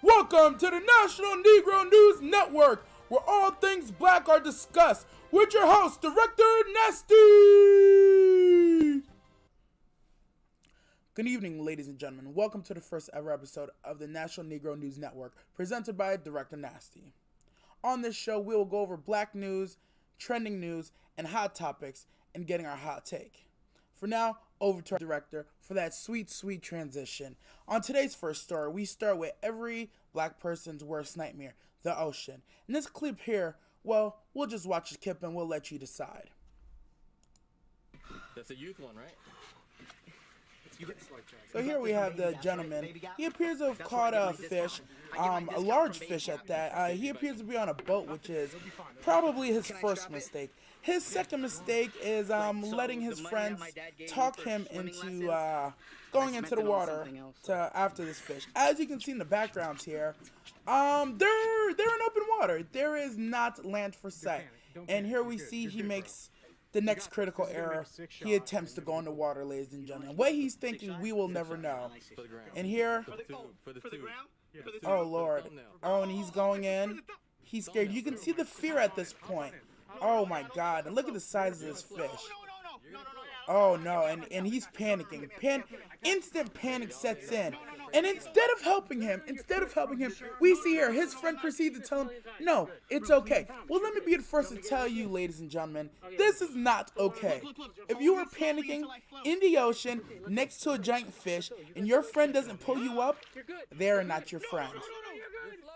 Welcome to the National Negro News Network, where all things black are discussed, with your host, Directornasty! Good evening, ladies and gentlemen. Welcome to the first ever episode of the National Negro News Network, presented by Directornasty. On this show, we will go over black news, trending news, and hot topics, and getting our hot take. For now, over to our director for that sweet, sweet transition. On today's first story, we start with every black person's worst nightmare, the ocean. In this clip here, well, we'll just watch the clip and we'll let you decide. That's a youth one, right? So here we have the gentleman. He appears to have caught a fish, a large fish at that. He appears to be on a boat, which is probably his first mistake. His second mistake is letting his friends talk him into going into the water after this fish. As you can see in the background here, they're in open water. There is not land for sight. And here we see he makes the next critical error. He attempts to go in the water, ladies and gentlemen. What he's thinking, we will never know. And here, oh Lord, oh, and he's going in. He's scared. You can see the fear at this point. Oh my God, and look at the size of this fish. Oh no, and he's panicking. Instant panic sets in. And instead of helping him, we see here his friend proceeds to tell him, no, it's okay. Well, let me be the first to tell you, ladies and gentlemen, this is not okay. If you are panicking in the ocean next to a giant fish and your friend doesn't pull you up, they are not your friend.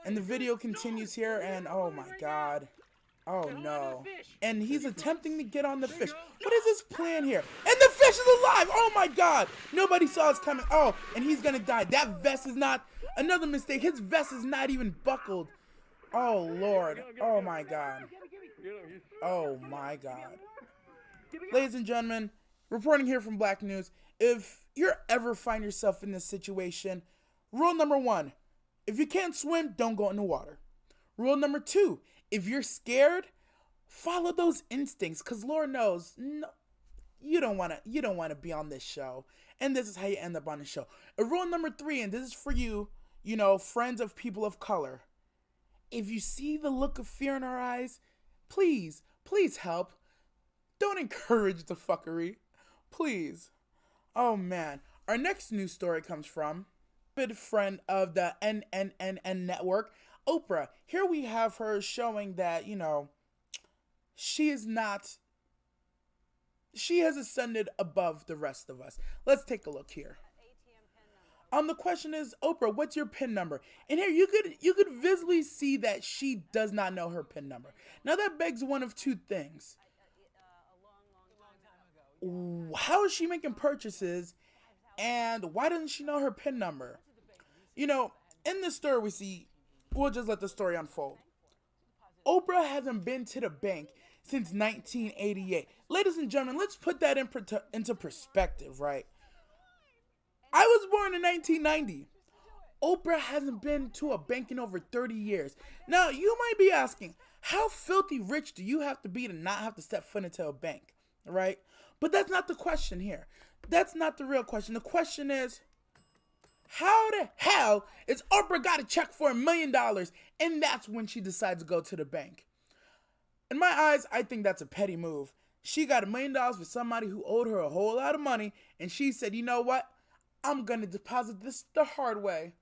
And the video continues here, and oh my God. Oh no. And he's attempting to get on the fish. What is his plan here? And the fish is alive! Oh my God! Nobody saw us coming. Oh, and he's gonna die. That vest is not, another mistake. His vest is not even buckled. Oh Lord. Oh my God. Oh my God. Ladies and gentlemen, reporting here from Black News, if you ever find yourself in this situation, rule number 1, if you can't swim, don't go in the water. Rule number 2, if you're scared, follow those instincts, because Lord knows, no, you don't want to be on this show. And this is how you end up on the show. And rule number 3, and this is for you, friends of people of color. If you see the look of fear in our eyes, please help. Don't encourage the fuckery. Please. Oh man. Our next news story comes from a good friend of the NNNN network, Oprah. Here we have her showing that, she has ascended above the rest of us. Let's take a look here. The question is, Oprah, what's your PIN number? And here you could visibly see that she does not know her PIN number. Now that begs one of two things. How is she making purchases, and why doesn't she know her PIN number? In this story we see, we'll just let the story unfold. Oprah hasn't been to the bank since 1988. Ladies and gentlemen, let's put that into perspective, right? I was born in 1990. Oprah hasn't been to a bank in over 30 years. Now, you might be asking, how filthy rich do you have to be to not have to step foot into a bank, right? But that's not the question here. That's not the real question. The question is, how the hell is Oprah got a check for $1 million and that's when she decides to go to the bank? In my eyes, I think that's a petty move. She got $1 million for somebody who owed her a whole lot of money, and she said, you know what? I'm going to deposit this the hard way.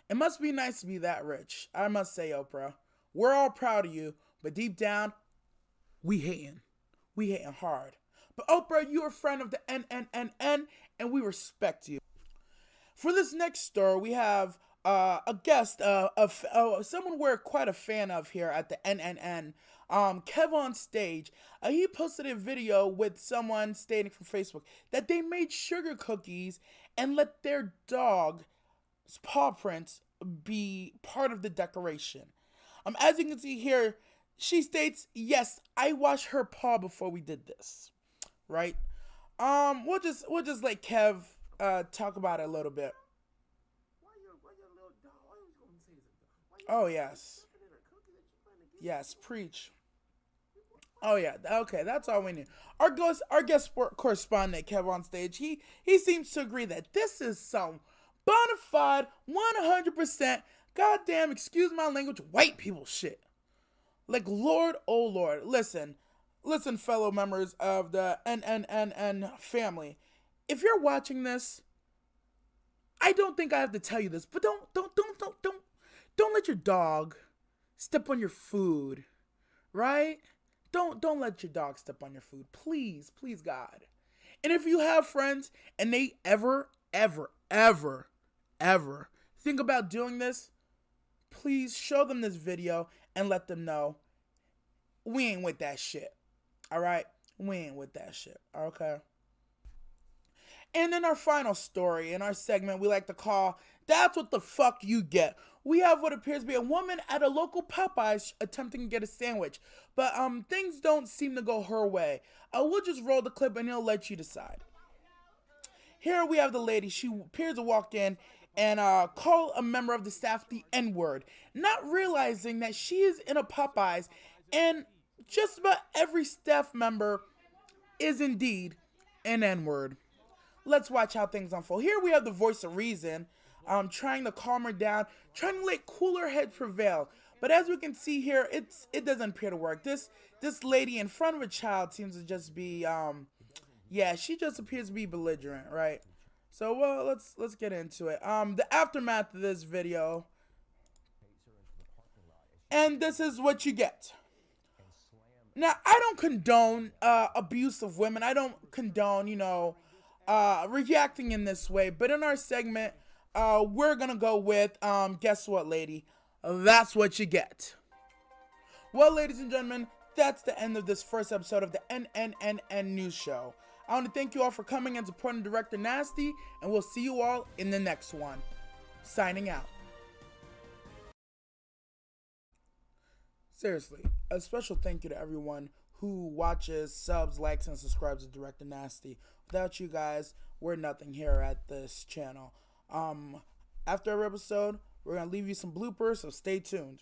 It must be nice to be that rich. I must say, Oprah, we're all proud of you, but deep down, we hating. We hating hard. But Oprah, you're a friend of the NNNN, and we respect you. For this next story, we have a guest, someone we're quite a fan of here at the NNN, Kev on Stage. He posted a video with someone stating from Facebook that they made sugar cookies and let their dog's paw prints be part of the decoration. As you can see here, she states, yes, I washed her paw before we did this, right? We'll just let Kev talk about it a little bit. Oh, yes. Yes, preach. Oh, yeah. Okay, that's all we need. Our guest sport correspondent, Kev on Stage, he seems to agree that this is some bona fide, 100%, goddamn, excuse my language, white people shit. Like, Lord, oh Lord, listen, fellow members of the NNNN family. If you're watching this, I don't think I have to tell you this, but don't let your dog step on your food, right? Don't let your dog step on your food, please, God. And if you have friends and they ever think about doing this, please show them this video and let them know we ain't with that shit. All right? We ain't with that shit. Okay? And then our final story in our segment we like to call That's What the Fuck You Get. We have what appears to be a woman at a local Popeyes attempting to get a sandwich. But things don't seem to go her way. We'll just roll the clip and he'll let you decide. Here we have the lady. She appears to walk in and call a member of the staff the N-word, not realizing that she is in a Popeyes and just about every staff member is indeed an N-word. Let's watch how things unfold. Here we have the voice of reason, trying to calm her down, trying to let cooler heads prevail. But as we can see here, it doesn't appear to work. This lady in front of a child seems to just be, she just appears to be belligerent, right? So, well, let's get into it. The aftermath of this video, and this is what you get. Now, I don't condone abuse of women. I don't condone, reacting in this way. But in our segment, we're gonna go with, guess what, lady? That's what you get. Well, ladies and gentlemen, that's the end of this first episode of the NNNN News Show. I want to thank you all for coming and supporting Director Nasty, and we'll see you all in the next one. Signing out. Seriously, a special thank you to everyone who watches, subs, likes, and subscribes to Director Nasty. Without you guys, we're nothing here at this channel. After every episode, we're going to leave you some bloopers, so stay tuned.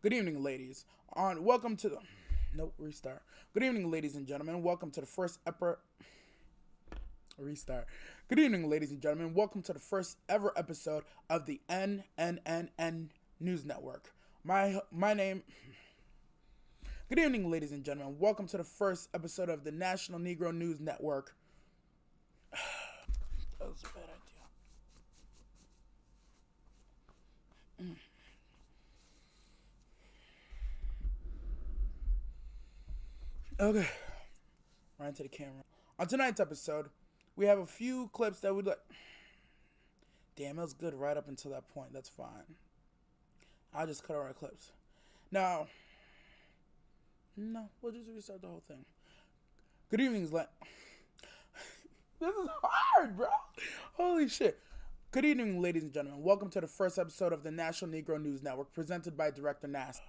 Good evening, ladies. Welcome to the... Nope, restart. Good evening, ladies and gentlemen. Welcome to the first Restart. Good evening, ladies and gentlemen. Welcome to the first ever episode of the NNNN News Network. My name... Good evening, ladies and gentlemen. Welcome to the first episode of the National Negro News Network. That was a bad idea. Okay, right into the camera. On tonight's episode, we have a few clips that we'd like. Damn, it was good right up until that point. That's fine. I'll just cut our clips. No, we'll just restart the whole thing. Good evening, This is hard, bro. Holy shit. Good evening, ladies and gentlemen. Welcome to the first episode of the National Negro News Network, presented by Directornasty.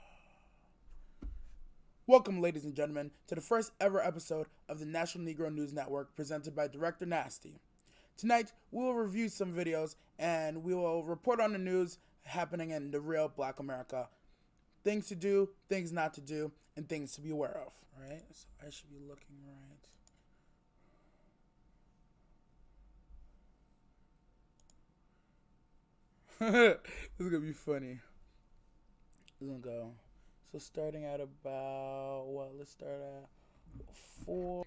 Welcome, ladies and gentlemen, to the first ever episode of the National Negro News Network, presented by Directornasty. Tonight, we will review some videos, and we will report on the news happening in the real Black America. Things to do, things not to do, and things to be aware of. All right? So I should be looking right. This is going to be funny. This is going to go... So starting at about, let's start at 4.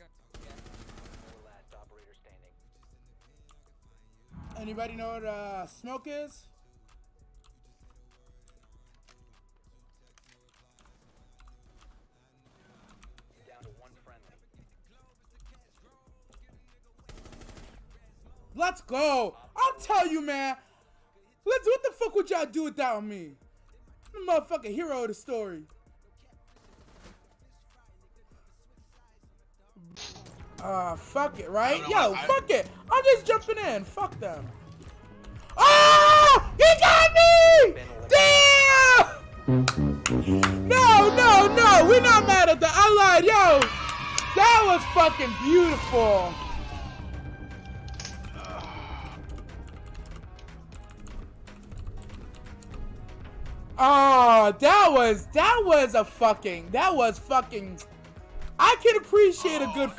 Anybody know what smoke is? Down to one friendly. Let's go. I'll tell you, man. What the fuck would y'all do without me? I'm the motherfucking hero of the story. Fuck it, right? Yo, fuck it. I'm just jumping in. Fuck them. Oh! He got me! Damn! No. We're not mad at that. I lied. Yo, that was fucking beautiful. Oh, that was fucking. I can appreciate a good